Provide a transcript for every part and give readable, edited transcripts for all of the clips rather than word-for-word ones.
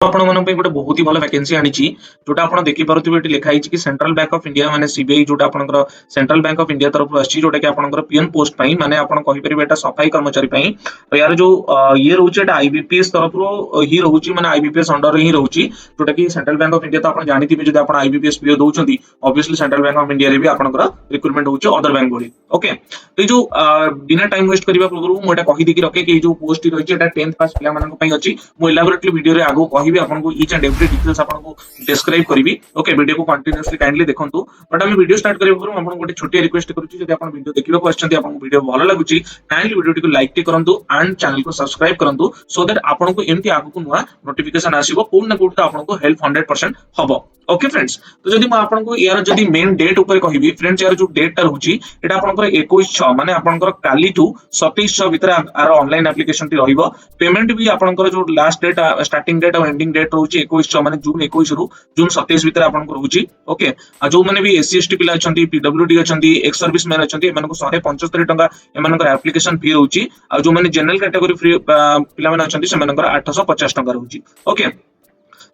आपण मन पे गोटे बहुत ही भल वैकेंसी आनी जोटा आप देखी पारे लिखाई कि सेंट्रल बैंक ऑफ इंडिया माने सीबीआई जोटा आपनकर सेंट्रल बैंक ऑफ इंडिया तरफ आछि जोटा कि आपनकर पीएन पोस्ट पाई माने आपण कहि परिबे एटा सफाई कर्मचारी पाई तो यार जो ये रहउछि एटा आईबीपीएस तरफ रो ही रहउछि माने आईबीपीएस अंडर ही रहउछि जोटा कि सेंट्रल बैंक ऑफ इंडिया तो आपण जानिथिबे जदि आपण आईबीपीएस पीओ दउछंती obviously Central Bank of India रे भी आपनकर रिक्रूटमेंट होउछि अदर बैंक भली ओके तो जो बिना टाइम वेस्ट करबा पूर्व मु एटा कहि दि कि रखे कि जो पोस्ट रहछि एटा 10th पास पिला मानन पई अछि मु एलाबोरेटली वीडियो रे आगो कहिबे आपनको ईच एंड एवरी डिटेल्स आपनको डिस्क्राइब करबी ओके वीडियो को कंटीन्यूअसली काइंडली देखंतु बट हम वीडियो स्टार्ट करबा पूर्व आपनको गोटे छोटी रिक्वेस्ट करूची जदि आपण वीडियो देखिबा को आछंती आपनको वीडियो भलो लागुची काइंडली वीडियो को लाइक टी करंतु एंड चैनल को सब्सक्राइब करंतु सो दैट आपनको एमती आगो को नुवा नोटिफिकेशन आसीबो कोन ना कोन आपनको हेल्प 100% हबो ओके फ्रेंड्स तो जदि म आपनको यार जदि मेन डेट ऊपर कहिबी फ्रेंड्स यार जो डेट टा रहउची एटा आपनकर 21/6 माने आपनकर काली टू 27/6 भीतर आरो ऑनलाइन एप्लीकेशन टी रहिबो पेमेंट भी आपनकर जो लास्ट डेट स्टार्टिंग डेट और एंडिंग डेट रहउची 21/6 माने जून 21 रु जून 27 भीतर आपनको रहउची ओके आ जो माने भी एससी एसटी पिला अछंती पीडब्ल्यूडी अछंती एक्स सर्विस मैन अछंती एमानको 175 टंका एमानकर एप्लीकेशन फी रहउची आ जो माने जनरल कैटेगरी फ्री पिला माने अछंती सेमानकर 850 टंका रहउची ओके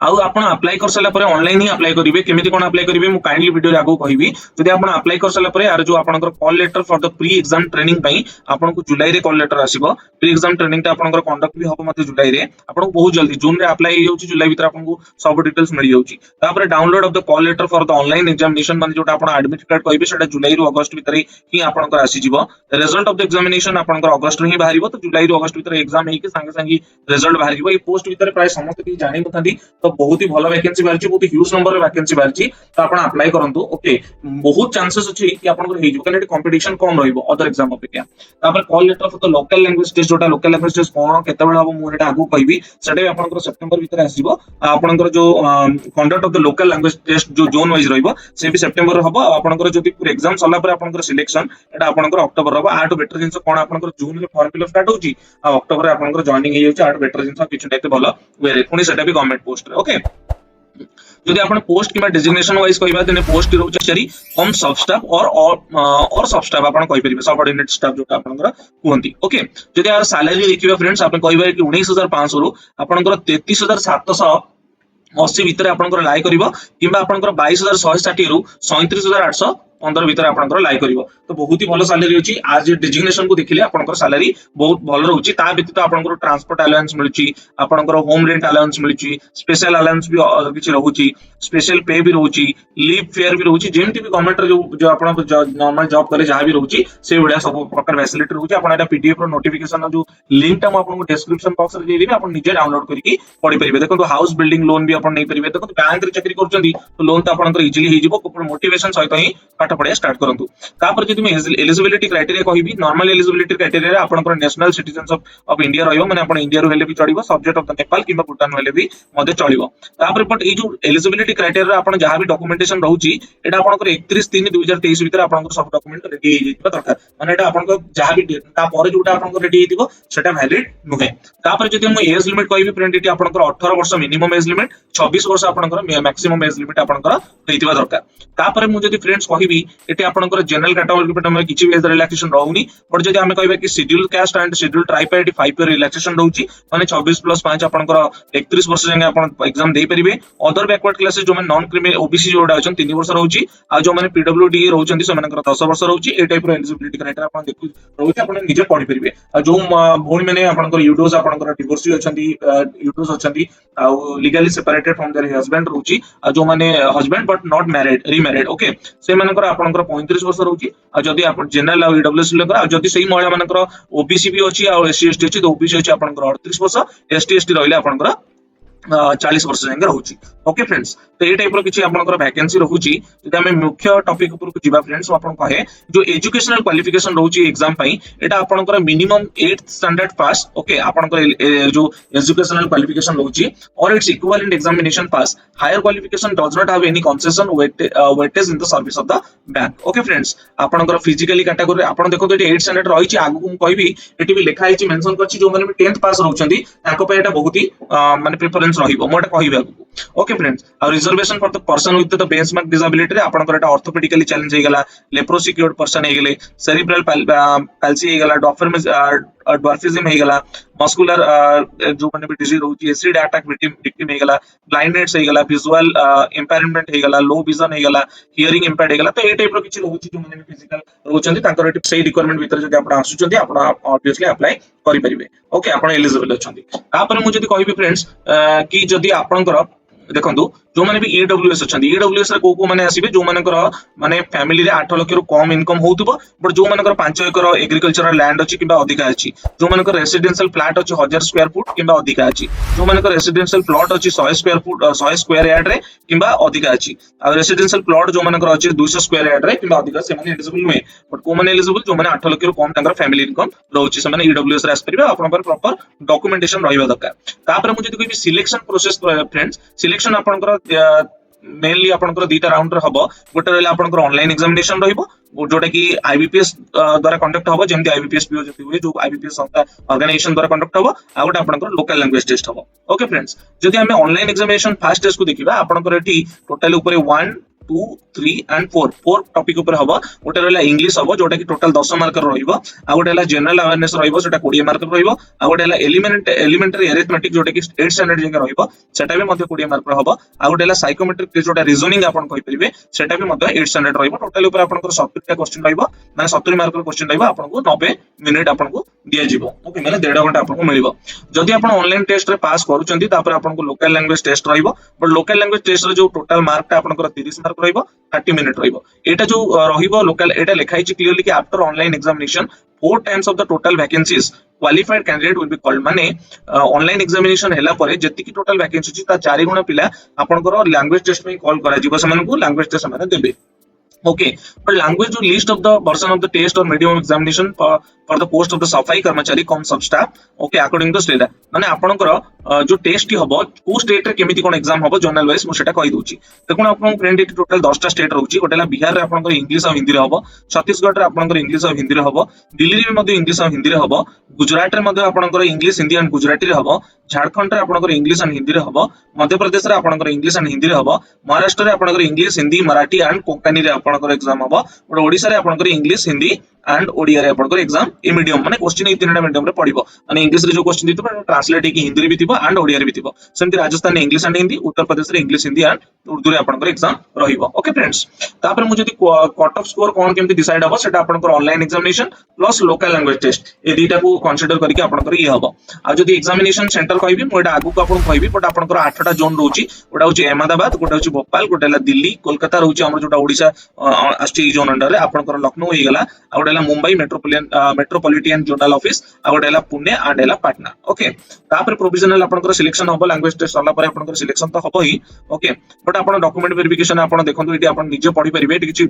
आउ आपण अप्लाई कर सला परे ऑनलाइन ही अप्लाई करिवे केमिति कोन अप्लाई करिवे मु काइंडली वीडियो रे आगो कहिबी जदि आपण अप्लाई कर सला परे यार जो आपनकर call letter for the pre exam training पई आपनको जुलाई रे कॉल लेटर आसीबो प्री एग्जाम ट्रेनिंग ता आपनकर कंडक्ट भी हबो मते जुलाई रे आपनको बहुत जल्दी जून रे अप्लाई हो जाउची जुलाई भीतर आपनको सब डिटेल्स मिल जाउची तापर download of the call letter for the online examination माने जोटा आपण एडमिट कार्ड कहिबे सेटा जुलाई रो अगस्त भीतर ही आपनकर आसी जिवो रिजल्ट ऑफ द एग्जामिनेशन आपनकर अगस्त रे ही बाहरिबो तो जुलाई रो अगस्त भीतर एग्जाम हेकी संगे संगे रिजल्ट बाहर जिवो ए पोस्ट भीतर प्राय समस्त की जानि पथांदी तो बहुत ही भलो वैकेंसी बारची बहुत ह्यूज नंबर रे वैकेंसी बारची तो आपण अप्लाई करंतु ओके बहुत चांसेस अछि कि आपनकर हे जो कने कंपटीशन कम रहिबो अदर एग्जाम अपेक्षा तापर call letter for the local language test जोटा लोकल लैंग्वेज टेस्ट कोन केते बेला हबो मु एटा आगु कहबी सेटा भी आपनकर सितंबर भीतर आसीबो आपनकर जो conduct of the local language test जो जोन वाइज रहिबो से भी सितंबर रे हबो आपनकर जदि पूरा एग्जाम सला पर आपनकर सिलेक्शन एटा आपनकर अक्टोबर रबो आटो बेटर जिंस कोन आपनकर जून रे फॉर्म फिल अप स्टार्ट होची आ अक्टोबर रे आपनकर जॉइनिंग हे जाउची आटो बेटर जिंस किछु नेते भलो वे रे पुनी सेटा भी गवर्नमेंट पोस्ट रे ओके जदि आपण पोस्ट किबा डेजिग्नेशन वाइज कहबा देने पोस्ट की रहउछ सरी कम सब स्टाफ और सब स्टाफ आपण कहि परिबे सबऑर्डिनेट स्टाफ जोटा आपनकर कुहंती ओके जदि यार सैलरी देखिबा फ्रेंड्स आपण कहबा कि 19500 रु आपनकर 33780 भीतर आपनकर लाइ करिवो किबा आपनकर 22160 रु 37815 भीतर आपनकर लाइ करिवो तो बहुत ही भलो सैलरी होची आज डेजिग्नेशन को देखिले आपनकर सैलरी बहुत भलो रहउची ता व्यतीत आपनकर ट्रांसपोर्ट अलाउंस मिलुची आपनकर होम रेंट अलाउंस मिलुची स्पेशल अलाउंस भी किछि रहउची स्पेशल पे भी रहउची लीव फेयर भी रहउची जेमति भी गवर्नमेंट रो जो आपण नॉर्मल जॉब करे जहा भी रहउची से बढिया सब प्रकार फैसिलिटी रहउची आपण एटा पीडीएफ रो नोटिफिकेशन जो लिंक ता आपनको डिस्क्रिप्शन बॉक्स रे देबी आपण निजे डाउनलोड करके पढि परिबे देखो हाउस बिल्डिंग लोन भी आपण नै परिबे देखो बैंक रे चाकरी करचंदी तो लोन तो आपनकर इजीली हे जिवो मोटिवेशन सहित ही पाठ पढिया स्टार्ट करंतु तापर जदि मैं एलिजिबिलिटी क्राइटेरिया कहबी नॉर्मल एलिजिबिलिटी क्राइटेरिया आपनकर नेशनल सिटीजन ऑफ इंडिया रहइबो माने आपण इंडिया रो हेले भी चढिबो सब्जेक्ट ऑफ द नेपाल किबा भूटान हेले भी मधे चढिबो तापर बट ए जो एलिजिबिलिटी क्राइटेरिया आपण जहा भी डॉक्यूमेंटेशन रहउची एटा आपनकर 31/3/2023 भीतर आपनकर सब डॉक्यूमेंट रेडी हे जितबा दरकार माने एटा आपनकर जहा भी ता पर जोटा आपनकर रेडी हेतिबो सेटा वैलिड नुहे तापर जदि हम एज लिमिट कहबी फ्रेंड एटी आपनकर 18 वर्ष मिनिमम एज लिमिट 26 वर्ष आपनकर मैक्सिमम एज लिमिट आपनकर हेतिबा दरकार तापर मु जदि फ्रेंड्स कहबी एटी आपनकर जनरल कैटेगरी पे हम किछि एज रिलैक्सेशन रहउनी बट जदि हम कहबा कि schedule caste and schedule tribe पे 5 ईयर रिलैक्सेशन रहउची माने 26+5 आपनकर 31 वर्ष जाके आपन एग्जाम दे परिबे अदर बैकवर्ड क्लासेस जो माने नॉन क्रिमिनल ओबीसी जोडा अछन 3 वर्ष रहउची आ जो माने पीडब्ल्यूडी रहउचंती से मानकर 10 वर्ष रहउची ए टाइप रो एलिजिबिलिटी क्राइटेरिया आपन देखु रहउची आपन निजे पढि परिबे आ जो भोनी माने आपनकर यूडोस आपनकर डिवोर्सी अछंती यूडोस अछंती आ legally separated from their husband रहउची आ जो माने husband but not married remarried okay से मानकर आपनकर 35 वर्ष रहउची आ जदी आपन जनरल आ ईडब्ल्यूएस लेकर आ जदी सही महिला मानकर ओबीसी भी अछि आ एससी एसटी अछि तो ओबीसी अछि आपनकर 38 वर्ष एसटी एसटी रहले आपनकर 40 वर्ष जाके रहउची ओके फ्रेंड्स तो ये टाइप रो किछि आपनकर वैकेंसी रहउची जदि हम मुख्य टॉपिक ऊपर को जिबा फ्रेंड्स आपन कहे जो एजुकेशनल क्वालिफिकेशन रहउची एग्जाम पई एटा आपनकर मिनिमम 8th स्टैंडर्ड पास ओके आपनकर जो एजुकेशनल क्वालिफिकेशन रहउची और its equivalent examination pass higher qualification does not have any concession weightage in the service of the bank okay friends आपनकर फिजिकली कैटेगरी आपन देखो तो 8th स्टैंडर्ड रहिची आगु को कहबी एटी भी लिखा हिची मेंशन करछि जो माने 10th पास रहउचंदी ताको पे एटा बहुत ही माने प्रेफरेंस रहिबो मोटा कहबी आगु ओके फ्रेंड्स और reservation for the person with the benchmark disability आपनकर एटा ऑर्थोपेडिकली चैलेंज हे गेला लेप्रोसी क्योर्ड पर्सन हे गेले सेरिब्रल पैल्सी हे गेला डॉर्फिज्म हे गेला मस्कुलर जो माने भी डिजीज होची एसिड अटैक विक्टिम हे गेला ब्लाइंडनेस हे गेला विजुअल इंपेयरमेंट हे गेला लो विजन हे गेला हियरिंग इंपेयर्ड हे गेला तो ए टाइप रो किछि होची जो माने फिजिकल रोचंती तांकर एटी सही रिक्वायरमेंट भीतर जदि आपण आसुचंती आपण ऑब्वियसली अप्लाई करि परिबे ओके आपण एलिजिबल अछंती तापर मु जदि कहबी फ्रेंड्स कि जदि आपनकर देखंतु जो माने भी ईडब्ल्यूएस अछंती ईडब्ल्यूएस रे को माने आसीबे जो मानकर माने फैमिली रे 8 लाख रु कम इनकम होउतबो बट जो मानकर 5 एकर एग्रीकल्चरल लैंड अछि किबा अधिका अछि जो मानकर रेसिडेंशियल फ्लैट अछि 1000 स्क्वायर फुट किबा अधिका अछि जो मानकर रेसिडेंशियल प्लॉट अछि 100 स्क्वायर फुट 100 स्क्वायर यार्ड रे किबा अधिका अछि आ रेसिडेंशियल प्लॉट जो मानकर अछि 200 स्क्वायर यार्ड रे किबा अधिका से माने एलिजिबल नुहे बट को माने एलिजिबल जो माने 8 लाख रु कम तांकर फैमिली इनकम रहउछि से माने ईडब्ल्यूएस रे आस परिबे आपन पर प्रॉपर डॉक्यूमेंटेशन रहिबा दरकार तापर मु जदि कोइ सिलेक्शन प्रोसेस फ्रेंड्स सिलेक्शन आपनकर मेनली आपनकर दीटा राउंड रे हबो गोटे रहला आपनकर ऑनलाइन एग्जामिनेशन रहिबो जोटा कि आईबीपीएस द्वारा कंडक्ट हबो जेमति आईबीपीएस पीओ जति हुए जो आईबीपीएस संस्था ऑर्गेनाइजेशन द्वारा कंडक्ट हबो आ गोटे आपनकर लोकल लैंग्वेज टेस्ट हबो ओके फ्रेंड्स जदि हमें ऑनलाइन एग्जामिनेशन फर्स्ट टेस्ट को देखिबा आपनकर एठी टोटल ऊपर 1 2 3 एंड 4 टॉपिक ऊपर हबो गोटे रहला इंग्लिश हबो जोटा कि टोटल 10 मार्क रहिबो आ गोटे रहला जनरल अवेयरनेस रहिबो सेटा 20 मार्क रहिबो आ गोटे रहला एलिमेंटरी अरिथमेटिक जोटा कि 8 स्टैंडर्ड जंग रहिबो सेटा भी मध्ये 20 मार्क हबो आ गोटे रहला साइकोमेट्रिक जोटा रीजनिंग आपण कहि परिबे सेटा भी मध्ये 8 स्टैंडर्ड रहिबो टोटल ऊपर आपनकर 70 टा क्वेश्चन रहिबो माने 70 मार्क क्वेश्चन रहिबो आपनको 90 मिनिट आपनको दिया जिवो ओके माने 1.5 घंटा आपनको मिलिबो जदि आपण ऑनलाइन टेस्ट रे पास करूचंती तापर आपनको लोकल लैंग्वेज टेस्ट रहिबो बट लोकल लैंग्वेज टेस्ट रे जो टोटल मार्क ता आपनकर 30 मार्क रहिबो 30 मिनिट रहिबो एटा जो रहिबो लोकल एटा लिखाइ छि क्लियरली कि after online examination 4 times of the total vacancies qualified candidate will be called माने ऑनलाइन एग्जामिनेशन हैला परे जति कि टोटल वैकेंसी छि ता 4 गुणा पिला आपनकर लैंग्वेज टेस्ट में कॉल करा जिवो समन को लैंग्वेज टेस्ट माने देबे okay but language जो list of the version of the test or medium examination for the post of the सफाई कर्मचारी कम सब staff okay according to state माने आपनकर जो टेस्ट हबो को स्टेट रे केमिति कोन एग्जाम हबो जोनल वाइज मु सेटा कहि दोछि देखुन आपन फ्रेंड एटी टोटल 10 टा स्टेट रहउछि गोटेला बिहार रे आपनकर इंग्लिश और हिंदी रे हबो छत्तीसगढ़ रे आपनकर इंग्लिश और हिंदी रे हबो दिल्ली रे मध्य इंग्लिश और हिंदी रे हबो गुजरात रे मध्य आपनकर इंग्लिश हिंदी एंड गुजराती रे हबो झारखंड रे आपनकर इंग्लिश एंड हिंदी रे हबो मध्य प्रदेश रे आपनकर इंग्लिश एंड हिंदी रे हबो महाराष्ट्र रे आपनकर इंग्लिश हिंदी मराठी एंड कोंकणी रे आपनकर एग्जाम हबो और ओडिसा रे आपनकर इंग्लिश हिंदी एंड ओडिया रे आपनकर एग्जाम ए मीडियम माने क्वेश्चन ए तीनटा मीडियम रे पडिबो माने इंग्लिश रे जो क्वेश्चन दितबो ट्रांसलेट की हिंदी रे भी थिबो एंड ओडिया रे भी थिबो सेमति राजस्थान इंग्लिश एंड हिंदी उत्तर प्रदेश रे इंग्लिश हिंदी एंड उर्दू रे आपनकर एग्जाम रहिबो ओके फ्रेंड्स तापर मु जदी कट ऑफ स्कोर कोन केमति डिसाइड हबो सेटा आपनकर online examination plus local language test ए दीटा को कंसीडर करके आपनकर ये हबो आ जदी एग्जामिनेशन सेंटर कहबी मु एटा आगु को आपन कहबी बट आपनकर 8टा जोन रहउची ओटा होची अहमदाबाद गोटा होची भोपाल गोटेला दिल्ली कोलकाता रहउची हमर जोटा ओडिसा आस्टी जोन अंडर रे आपनकर लखनऊ हे गेला आ गोटेला मुंबई मेट्रोपॉलिटन जोनल ऑफिस आ गोटेला पुणे आ डेला पटना ओके तापर प्रोविजनल आपनकर सिलेक्शन हबो लैंग्वेज टेस्ट सरला परे आपनकर सिलेक्शन तो हबो ही ओके बट आपन डॉक्यूमेंट वेरिफिकेशन आपन देखंतु एटी आपन निजे पढी परिबे एटी किछि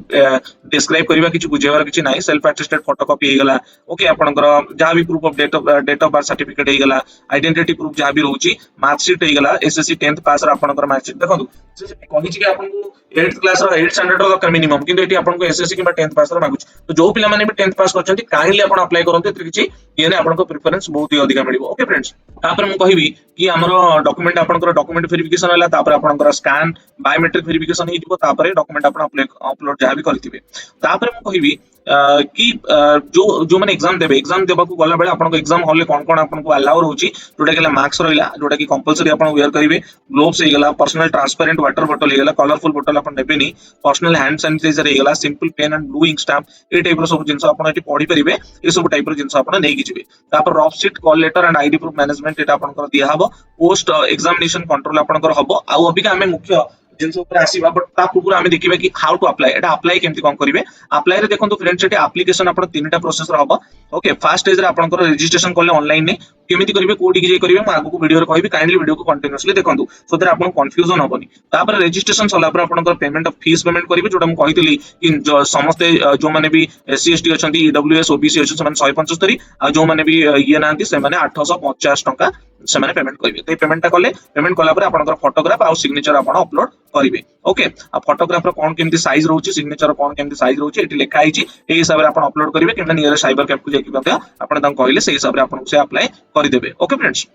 डिस्क्राइब करबा किछि बुझेबार किछि नाही सेल्फ अटेस्टेड फोटोकॉपी हे गेला ओके आपनकर जहा भी proof of date of birth certificate हे गेला आइडेंटिटी प्रूफ जहा भी रहउची मार्कशीट हे गेला एसएससी 10th पास रा आपनकर मार्कशीट देखंतु कहि छि कि आपन 8th क्लास रो 8 स्टैंडर्ड रो का मिनिमम किंतु एटी आपन को एसएससी किबा 10th पास रो मागुछ तो जो पिला माने भी 10th पास करछंती काइंडली आपन अप्लाई करंतु एतरि किछि येने आपन को प्रेफरेंस बहुत ही अधिक मिलिबो ओके फ्रेंड्स तापर मु कहिबी कि हमरो डॉक्यूमेंट आपन डॉक्यूमेंट वेरिफिकेशन होला तापर आपन स्कैन बायोमेट्रिक वेरिफिकेशन हे जिवो तापर डॉक्यूमेंट आपन अपलोड जहा भी करथिबे तापर मु कहिबी कि जो माने एग्जाम देबा को गला बेले आपन को एग्जाम हॉल ले कोन कोन आपन को अलाउ रहउची जोटा केला मार्क्स रहिला जोटा कि कंपलसरी आपन वेयर करिवे ग्लोव्स हे गेला पर्सनल ट्रांसपेरेंट वाटर बोतल हे गेला कलरफुल बोतल आपन नेबेनी पर्सनल हैंड सैनिटाइजर हे गेला simple pen and blue ink stamp ए टाइप रो सब जिंस आपन एटी पढी परिबे ए सब टाइप रो जिंस आपन नै किजिबे तापर rough sheet call letter and ID proof management एटा आपन को दिया हबो पोस्ट एग्जामिनेशन कंट्रोल आपन को हबो आ अबिका हमें मुख्य जिनस ऊपर आसीबा बट ता पूर्व हमें देखिबा कि how to apply Etah apply केमति कोन करिवे अप्लाई रे देखंतु फ्रेंड्स एटी एप्लीकेशन आपन तीनटा प्रोसेस रे हबो ओके फर्स्ट स्टेज रे आपन को रजिस्ट्रेशन करले ऑनलाइन ने केमिति करिवे कोडी कि जे करिवे म आगु को वीडियो रे कहबी काइंडली वीडियो को कंटीन्यूअसली देखंतु सो दैट आपन कंफ्यूजन होबनी तापर रजिस्ट्रेशन सला पर आपन को पेमेंट ऑफ फीस पेमेंट करिवे जोटा म कहितली कि समस्त जो माने भी एससी एसटी अछंती ईडब्ल्यूएस ओबीसी अछन समान 175 आ जो माने भी ये नांती से माने 850 टका से माने पेमेंट करिवे ते पेमेंट कले पेमेंट कला पर आपन फोटोग्राफ आ सिग्नेचर आपन अपलोड करिवे ओके आ फोटोग्राफ रो कोन केमति साइज रहउची सिग्नेचर कोन केमति साइज रहउची एटी लेखा आइची ए हिसाब रे आपन अपलोड करिवे किंबा नियर साइबर कैफ को जेकी बता आपन तम कहले से हिसाब रे आपन से अप्लाई करि देबे ओके फ्रेंड्स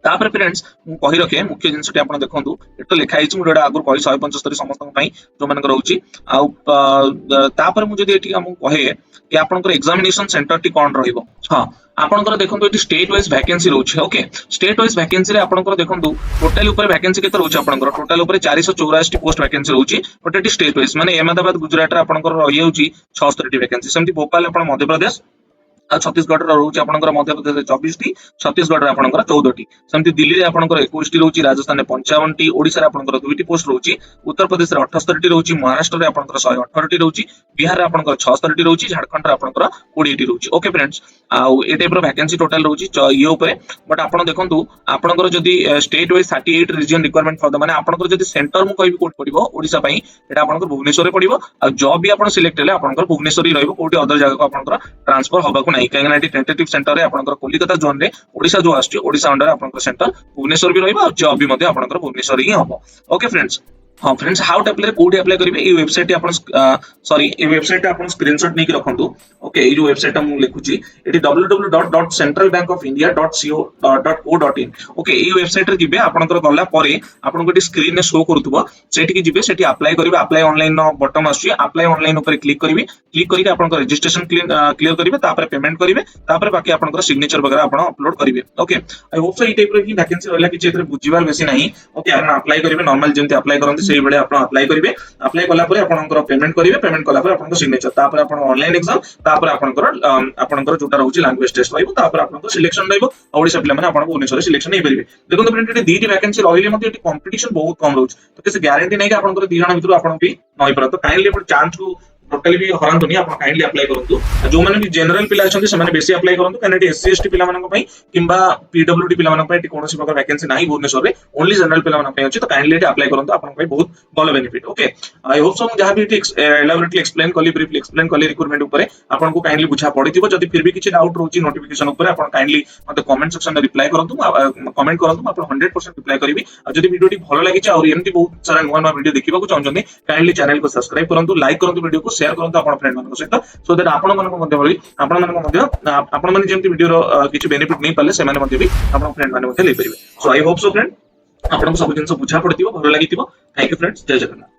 तापर फ्रेंड्स मु कहि रखे मुख्य जिनसटी आपण देखंतु एतो लिखा हिची मु एटा आगु कहि 175 समस्त पई जो मानक रहउची आ तापर मु जदी एठी हमु कहे कि आपनकर एग्जामिनेशन सेंटर टी कोन रहिबो हां आपनकर देखंतु एठी स्टेट वाइज वैकेंसी रहउची ओके स्टेट वाइज वैकेंसी रे आपनकर देखंतु टोटल ऊपर वैकेंसी केते रहउची आपनकर टोटल ऊपर 484 टी पोस्ट वैकेंसी रहउची बट एठी स्टेट वाइज माने अहमदाबाद गुजरात रे आपनकर रहि होउची 76 टी वैकेंसी सेमति भोपाल आपण मध्य प्रदेश छत्तीसगढ़ रोचे आपंकर मध्य प्रदेश 24 टी छत्तीसगढ़ आपंकर 14 टी सेमती दिल्ली रे आपंकर 21 टी रोची राजस्थान में 55 टी ओडिसा रे आपंकर 2 टी पोस्ट रोची उत्तर प्रदेश रे 78 टी रोची महाराष्ट्र रे आपंकर 118 टी रोची बिहार रे आपंकर 76 टी रोची झारखंड रे आपंकर 20 टी रोची ओके फ्रेंड्स आउ ए टाइप रो वैकेंसी टोटल रोची ये ऊपर बट आपण देखंतु आपंकर जदी state wise 38 region requirement for the माने आपंकर जदी सेंटर मु कहबी कोड पड़िबो ओडिसा पई एटा आपंकर भुवनेश्वर रे पड़िबो आ जॉब भी आपण सिलेक्ट हेले आपंकर भुवनेश्वर ही रहइबो कोठी अदर जगह को आपंकर ट्रांसफर होबा को नहीं काहे ना टेंटेटिव सेंटर रे आपनकर कोलकाता जोन रे ओडिसा जो आछि ओडिसा अंडर आपनकर सेंटर भुवनेश्वर भी रहइबो जॉब भी मध्ये आपनकर भुवनेश्वर ही हबो ओके फ्रेंड्स हाँ फ्रेंड्स हाउ टू अप्लाई कोड अप्लाई करिवे ए वेबसाइट आपण सॉरी ए वेबसाइट आपण स्क्रीनशॉट नेकी रखंतु ओके ए जो वेबसाइट हम लिखुची एटी www.centralbankofindia.co.in ओके ए वेबसाइट रे जिबे आपनकर गल्ला परे आपनको एटी स्क्रीन रे शो करथुबो सेठी की जिबे सेठी अप्लाई करिवे अप्लाई ऑनलाइन नो बटन आछि अप्लाई ऑनलाइन ऊपर क्लिक करिवे क्लिक करिके आपनकर रजिस्ट्रेशन क्लियर करिवे तापर पेमेंट करिवे तापर बाकी आपनकर सिग्नेचर वगैरह आपण अपलोड करिवे okay I hope so E type रे ही वैकेंसी रहला कि एतरे बुझिबार बेसी नाही ओके आपण अप्लाई करिवे नॉर्मल जेंति अप्लाई करंती सेही बेले आपण अप्लाई करिवे अप्लाई कला परे आपनकर पेमेंट करिवे पेमेंट कला परे आपनकर सिग्नेचर तापर आपण ऑनलाइन एग्जाम तापर आपनकर जोटा रहउची लैंग्वेज टेस्ट रहइबो तापर आपनकर सिलेक्शन रहइबो ओडिसा पिला माने आपण भुवनेश्वर सिलेक्शन नै परिबे देखो तो फ्रेंड एटी दीटी वैकेंसी रहिले मते एटी कंपटीशन बहुत कम रहउची तो किसी गारंटी नै कि आपनकर दी जण भितर आपण भी नई पर तो काइंडली आपण चांस को टोटली भी हरांतु नहीं आपण काइंडली अप्लाई करंतु जो माने भी जनरल पिला अछंती से माने बेसी अप्लाई करंतु काने एससी एसटी पिला मानन पई किंबा पीडब्ल्यूडी पिला मानन पई कोनोसी प्रकार वैकेंसी नाही भुवनेश्वर रे ओनली जनरल पिला मानन पई अछि तो काइंडली अप्लाई करंतु आपण पई बहुत भलो benefit okay I hope so जहां भी एलाबोरेटली एक्सप्लेन कली ब्रीफली एक्सप्लेन कली रिक्रूटमेंट ऊपर आपण को काइंडली बुझा पड़िथिबो जदी फिर भी किछि डाउट रहउची नोटिफिकेशन ऊपर आपण काइंडली मते कमेंट सेक्शन में रिप्लाई करंतु कमेंट करंतु आपण 100% रिप्लाई करबी आ जदी वीडियो टी भलो लागि छ और एमती बहुत सारा नवा नवा वीडियो देखिबा को चाहउछन्ती काइंडली चैनल को सब्सक्राइब करंतु लाइक करंतु वीडियो को शेयर करंतु आपण फ्रेंड मानको सहित सो दैट आपण मानको मध्ये भली आपण मानको मध्ये आपण माने जेमती वीडियो रो किछि बेनिफिट नै पाले से माने मध्ये भी आपण फ्रेंड माने मध्ये ले परिबे सो आई होप सो फ्रेंड आपण को सब जिंस बुझा पड़तिबो भलो लागितिबो थैंक यू फ्रेंड्स जय जगन्नाथ।